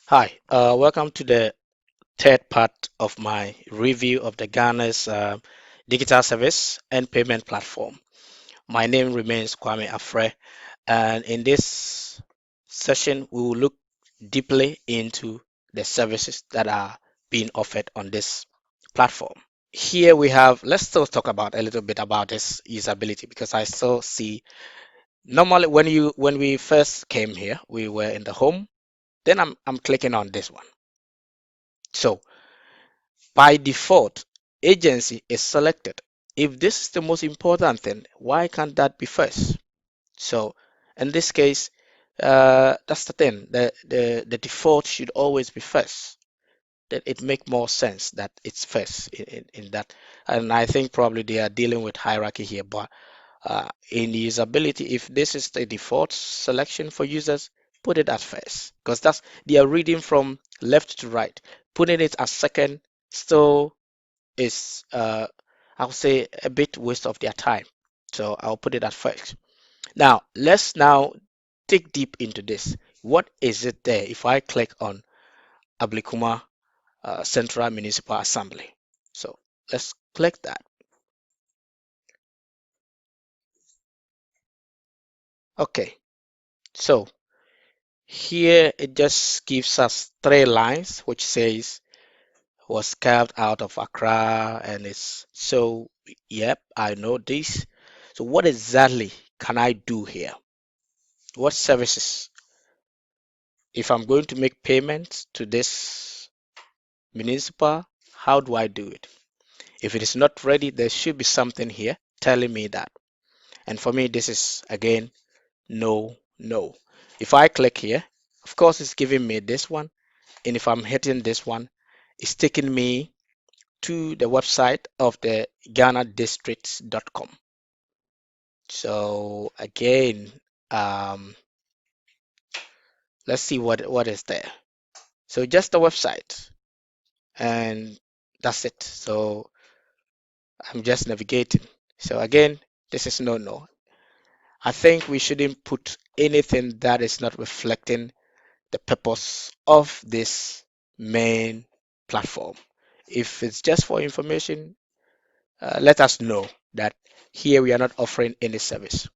Hi, welcome to the third part of my review of the Ghana's digital service and payment platform. My name remains Kwame Afre, and in this session, we will look deeply into the services that are being offered on this platform. Here we have, let's still talk about a little bit about this usability because I still see normally when we first came here, we were in the home, then I'm clicking on this one. So by default, agency is selected. If this is the most important thing, why can't that be first? So in this case, that's the thing. The default should always be first. That it make more sense that it's first in that. And I think probably they are dealing with hierarchy here, but in usability, if this is the default selection for users, put it at first because that's they are reading from left to right. Putting it as second still is I would say a bit waste of their time. So I'll put it at first. Now let's now dig deep into this. What is it there if I click on Ablikuma Central Municipal Assembly? So let's click that. Okay, so here it just gives us three lines which says was carved out of Accra and it's so yep, I know this. So what exactly can I do here? What services? If I'm going to make payments to this municipal, how do I do it? If it is not ready, there should be something here telling me that. And for me, this is again, no, no. If I click here, of course, it's giving me this one. And if I'm hitting this one, it's taking me to the website of the GHANA.GOV. So again, um, let's see what is there. So just the website, and that's it. So I'm just navigating. So again, this is no no. I think we shouldn't put anything that is not reflecting the purpose of this main platform. If it's just for information, let us know that here we are not offering any service.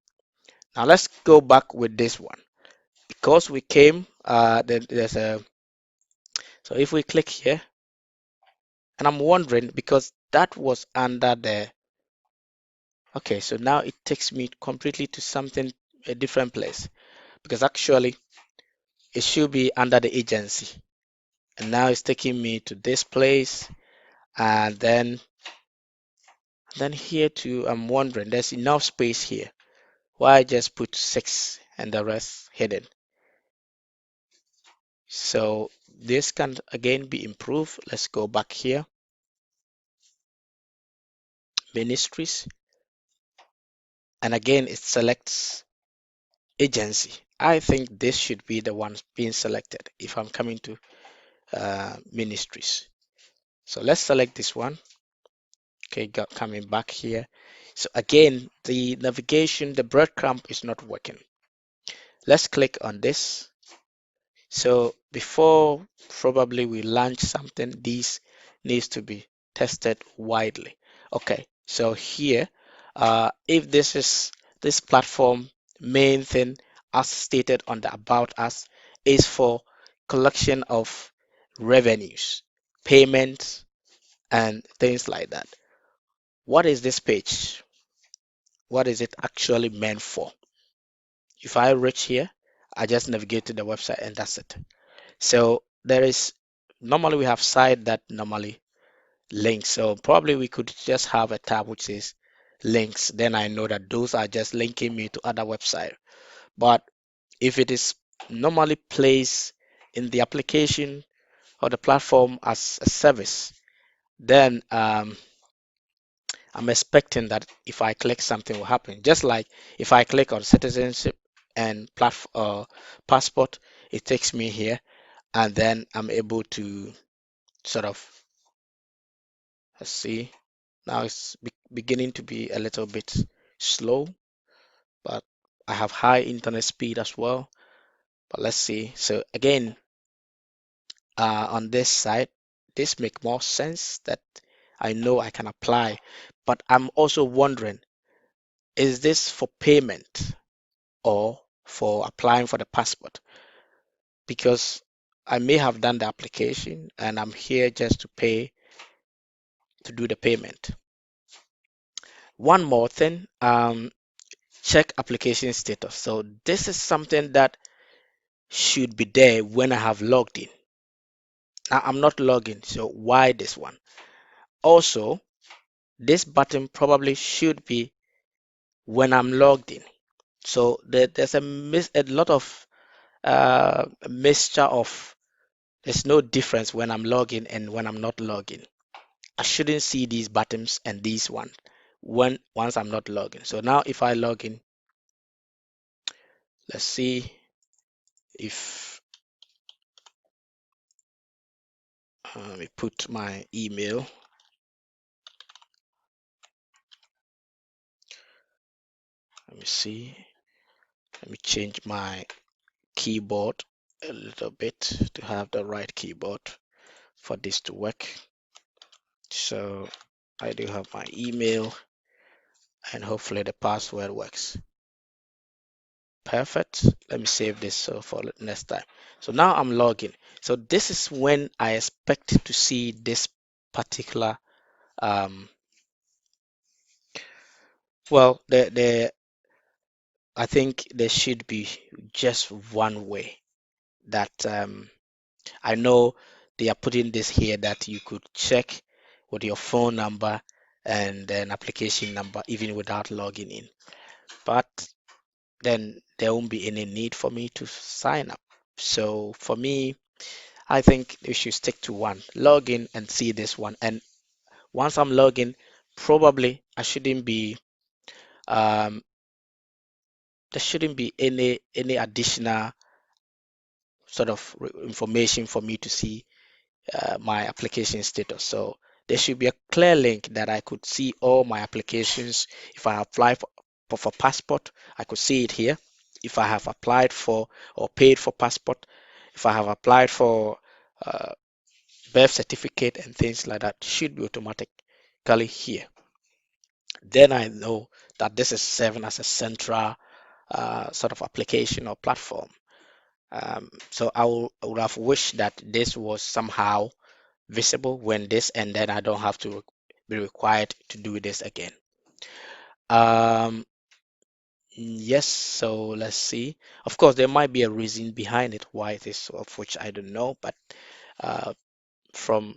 Now let's go back with this one. Because we came, there's a, so if we click here, and I'm wondering because that was under the, okay, so now it takes me completely to something, a different place, because actually it should be under the agency. And now it's taking me to this place, and then here too, I'm wondering, there's enough space here. Why just put six and the rest hidden? So this can again be improved. Let's go back here, ministries, and again it selects agency. I think this should be the one being selected if I'm coming to ministries. So let's select this one. Okay, coming back here. So again, the navigation, the breadcrumb is not working. Let's click on this. So before probably we launch something, this needs to be tested widely. Okay, so here, if this is this platform main thing as stated on the about us is for collection of revenues, payments, and things like that. What is this page? What is it actually meant for? If I reach here, I just navigate to the website and that's it. So there is normally we have site that normally links. So probably we could just have a tab which says links. Then I know that those are just linking me to other website. But if it is normally placed in the application or the platform as a service, then I'm expecting that if I click something will happen. Just like if I click on citizenship and passport, it takes me here and then I'm able to sort of let's see. Now it's beginning to be a little bit slow, but I have high internet speed as well. But let's see. So again, on this side, this make more sense that I know I can apply. But I'm also wondering, is this for payment or for applying for the passport? Because I may have done the application and I'm here just to pay to do the payment. One more thing, check application status. So this is something that should be there when I have logged in. Now I'm not logged in, so why this one? Also, this button probably should be when I'm logged in. So there's a lot of mixture of there's no difference when I'm logging and when I'm not logging. I shouldn't see these buttons and these one when once I'm not logging. So now if I log in, let's see if let me put my email. Let me see. Let me change my keyboard a little bit to have the right keyboard for this to work. So I do have my email and hopefully the password works. Perfect. Let me save this so for next time. So now I'm logging. So this is when I expect to see this particular well I think there should be just one way that I know they are putting this here that you could check with your phone number and then application number even without logging in. But then there won't be any need for me to sign up. So for me, I think you should stick to one. Log in and see this one. And once I'm logging, probably I shouldn't be there shouldn't be any additional sort of information for me to see my application status. So there should be a clear link that I could see all my applications. If I apply for passport, I could see it here. If I have applied for or paid for passport, if I have applied for uh, birth certificate and things like that, should be automatically here. Then I know that this is serving as a central sort of application or platform. So I would have wished that this was somehow visible when this, and then I don't have to be required to do this again. Um, yes, so let's see. Of course, there might be a reason behind it why it is, of which I don't know, but uh, from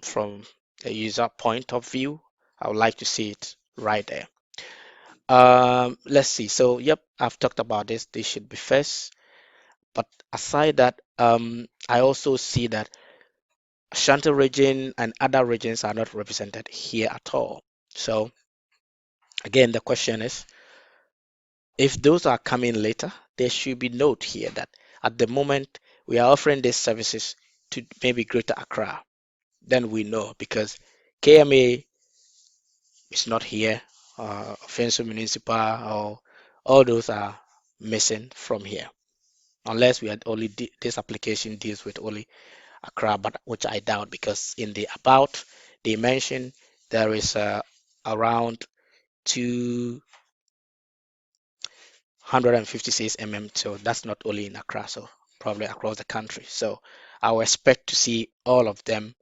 a user point of view, I would like to see it right there. Let's see. So, yep, I've talked about this. This should be first. But aside that, I also see that Ashanti region and other regions are not represented here at all. So again, the question is, if those are coming later, there should be note here that at the moment we are offering these services to maybe Greater Accra. Then we know because KMA is not here, Offensive Municipal, or all those are missing from here. Unless we had only this application deals with only Accra, but which I doubt because in the about they mentioned there is around 256 so that's not only in Accra, so probably across the country. So I will expect to see all of them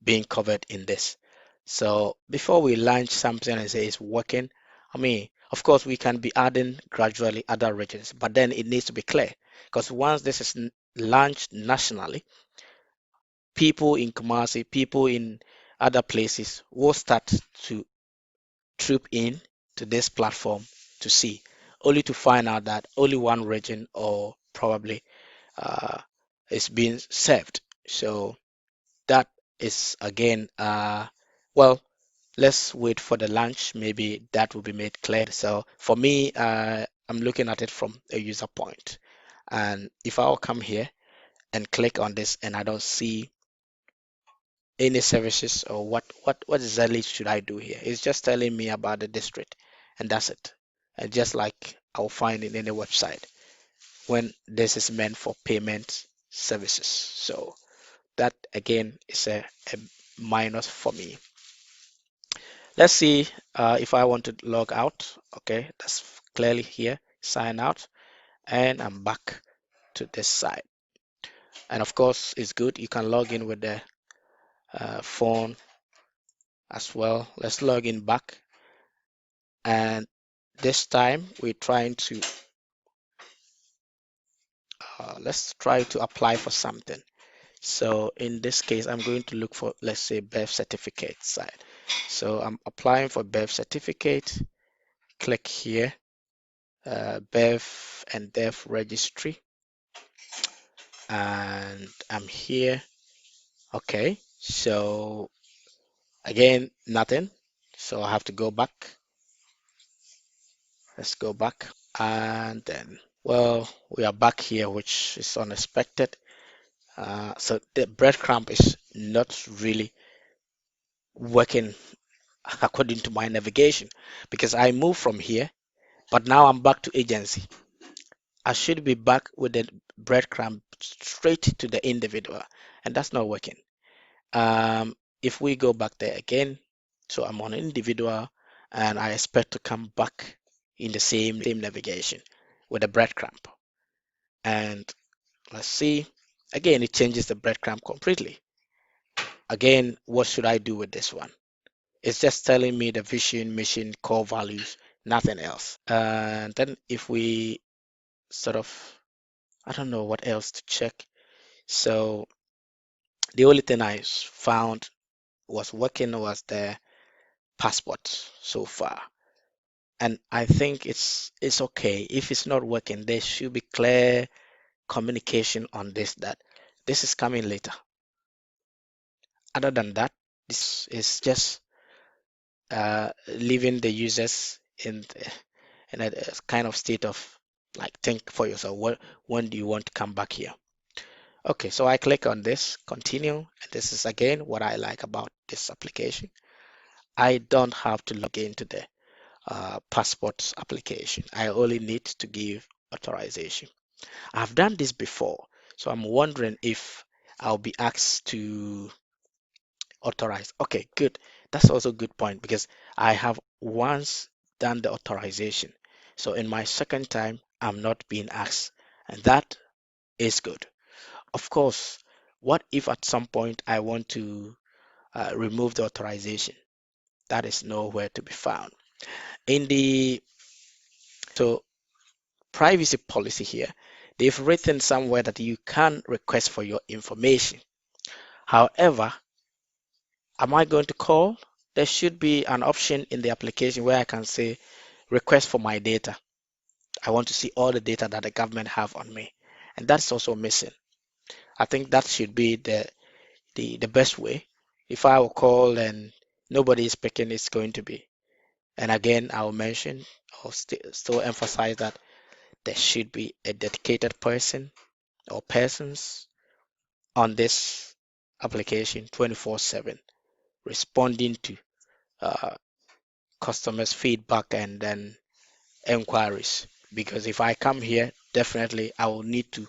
being covered in this. So before we launch something and say it's working, I mean, of course, we can be adding gradually other regions, but then it needs to be clear because once this is launched nationally, people in Kumasi, people in other places will start to troop in to this platform to see, only to find out that only one region or probably uh, is being served. So that is again, well, let's wait for the launch. Maybe that will be made clear. So for me, I'm looking at it from a user point. And if I'll come here and click on this and I don't see any services or what exactly should I do here? It's just telling me about the district and that's it. And just like I'll find in any website when this is meant for payment services. So that again is a minus for me. Let's see if I want to log out. Okay, that's clearly here, sign out, and I'm back to this side. And of course, it's good. You can log in with the phone as well. Let's log in back. And this time we're trying to, let's try to apply for something. So in this case, I'm going to look for, let's say, birth certificate side. So I'm applying for birth certificate. Click here, birth and death registry. And I'm here. Okay, so again, nothing. So I have to go back. Let's go back. And then, well, we are back here, which is unexpected. So the breadcrumb is not really working according to my navigation because I moved from here, but now I'm back to agency. I should be back with the breadcrumb straight to the individual, and that's not working. If we go back there again, so I'm on individual and I expect to come back in the same navigation with the breadcrumb. And let's see, again, it changes the breadcrumb completely. Again, what should I do with this one? It's just telling me the vision, mission, core values, nothing else. And then if we sort of, I don't know what else to check. So the only thing I found was working was the passport so far. And I think it's okay. If it's not working, there should be clear communication on this that this is coming later. Other than that, this is just leaving the users in a kind of state of like think for yourself. When do you want to come back here? Okay, so I click on this, continue, and this is again what I like about this application. I don't have to log into the passport application. I only need to give authorization. I've done this before, so I'm wondering if I'll be asked to authorize. Okay, good. That's also a good point because I have once done the authorization. So in my second time, I'm not being asked, and that is good. Of course, what if at some point I want to remove the authorization? That is nowhere to be found. In the so privacy policy here, they've written somewhere that you can request for your information. However, am I going to call? There should be an option in the application where I can say request for my data. I want to see all the data that the government have on me. And that's also missing. I think that should be the best way. If I will call and nobody is picking, it's going to be. And again, I will mention or still emphasize that there should be a dedicated person or persons on this application 24/7 responding to uh, customers' feedback and then inquiries. Because if I come here, definitely I will need to.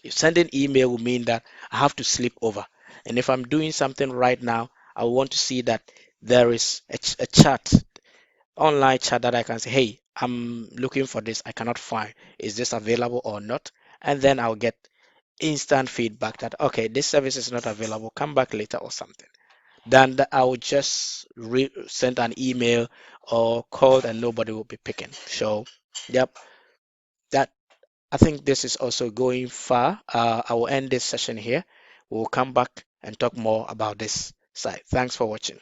If sending email will mean that I have to sleep over. And if I'm doing something right now, I want to see that there is a chat, online chat that I can say, hey, I'm looking for this. I cannot find. Is this available or not? And then I'll get instant feedback that, okay, this service is not available. Come back later or something. Then I will just send an email or call and nobody will be picking. So, yep, that I think this is also going far. I will end this session here. We'll come back and talk more about this site. Thanks for watching.